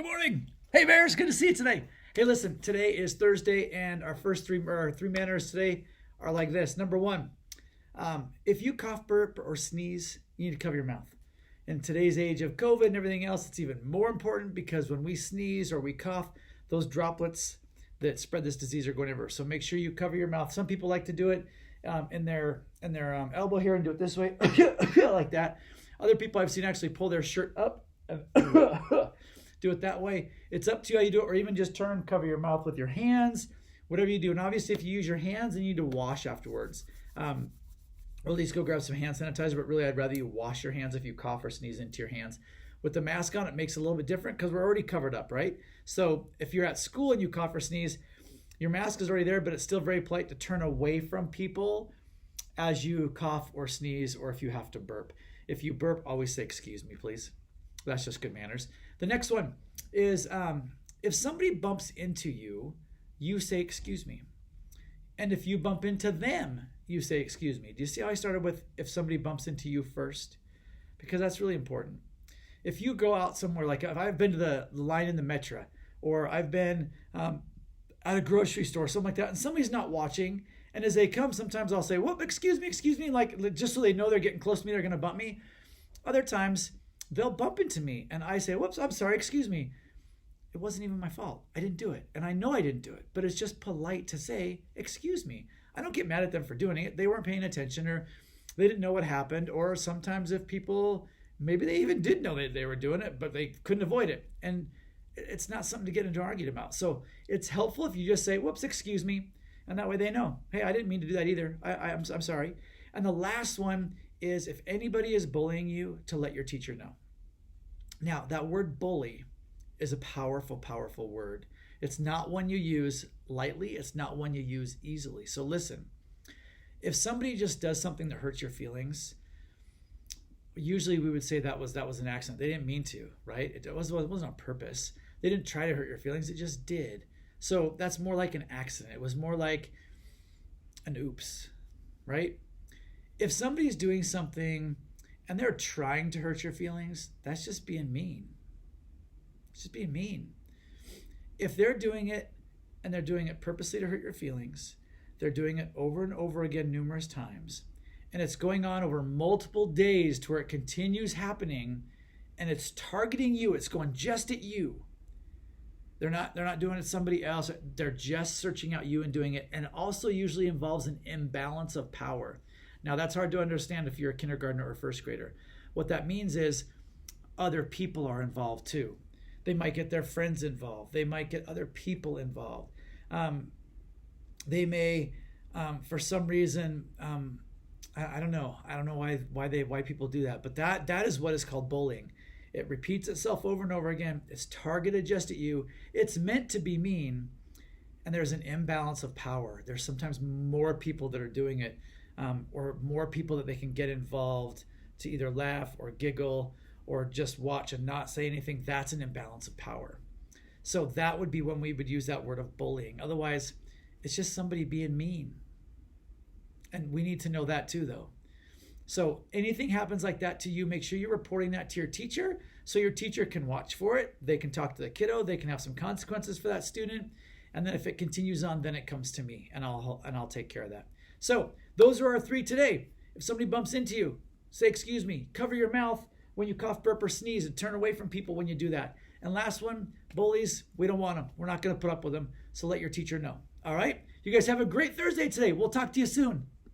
morning. Hey, Bears, good to see you today. Hey, listen, today is Thursday, and our first three manners today are like this. Number one, if you cough, burp, or sneeze, you need to cover your mouth. In today's age of COVID and everything else, it's even more important because when we sneeze or we cough, those droplets that spread this disease are going everywhere. So make sure you cover your mouth. Some people like to do it in their elbow here and do it this way, like that. Other people I've seen actually pull their shirt up and do it that way. It's up to you how you do it, or even just cover your mouth with your hands, whatever you do. And obviously, if you use your hands, then you need to wash afterwards. Or at least go grab some hand sanitizer, but really I'd rather you wash your hands if you cough or sneeze into your hands. With the mask on, it makes it a little bit different because we're already covered up, right? So if you're at school and you cough or sneeze, your mask is already there, but it's still very polite to turn away from people as you cough or sneeze, or if you have to burp. If you burp, always say, "Excuse me, please." That's just good manners. The next one is if somebody bumps into you, you say, "Excuse me." And if you bump into them, you say, "Excuse me." Do you see how I started with if somebody bumps into you first? Because that's really important. If you go out somewhere, like if I've been to the line in the metro, or I've been at a grocery store, something like that, and somebody's not watching, and as they come, sometimes I'll say, "Whoop, excuse me," like just so they know they're getting close to me, they're going to bump me. Other times, they'll bump into me, and I say, "Whoops, I'm sorry, excuse me. It wasn't even my fault. I didn't do it, and I know I didn't do it, but it's just polite to say, 'Excuse me.'" I don't get mad at them for doing it. They weren't paying attention, or they didn't know what happened, or sometimes if people, maybe they even did know that they were doing it, but they couldn't avoid it, and it's not something to get into an argument about. So it's helpful if you just say, "Whoops, excuse me," and that way they know, "Hey, I didn't mean to do that either. I'm sorry." And the last one is if anybody is bullying you, to let your teacher know. Now, that word bully is a powerful, powerful word. It's not one you use lightly. It's not one you use easily. So listen, if somebody just does something that hurts your feelings, usually we would say that was an accident. They didn't mean to, right? It wasn't on purpose. They didn't try to hurt your feelings. It just did. So that's more like an accident. It was more like an oops, right? If somebody's doing something and they're trying to hurt your feelings, that's just being mean. It's just being mean. If they're doing it and they're doing it purposely to hurt your feelings, they're doing it over and over again numerous times, and it's going on over multiple days to where it continues happening, and it's targeting you, it's going just at you. They're not doing it to somebody else. They're just searching out you and doing it. And it also usually involves an imbalance of power. Now, that's hard to understand if you're a kindergartner or first grader. What that means is other people are involved too. They might get their friends involved. They might get other people involved. They may, for some reason, I don't know. I don't know why people do that. But that is what is called bullying. It repeats itself over and over again. It's targeted just at you. It's meant to be mean, and there's an imbalance of power. There's sometimes more people that are doing it, or more people that they can get involved to either laugh or giggle or just watch and not say anything. That's an imbalance of power. So that would be when we would use that word of bullying. Otherwise, it's just somebody being mean. And we need to know that too, though. So anything happens like that to you, make sure you're reporting that to your teacher so your teacher can watch for it. They can talk to the kiddo. They can have some consequences for that student. And then if it continues on, then it comes to me, and I'll take care of that. So those are our three today. If somebody bumps into you, say, "Excuse me." Cover your mouth when you cough, burp, or sneeze, and turn away from people when you do that. And last one, bullies, we don't want them. We're not going to put up with them. So let your teacher know. All right? You guys have a great Thursday today. We'll talk to you soon.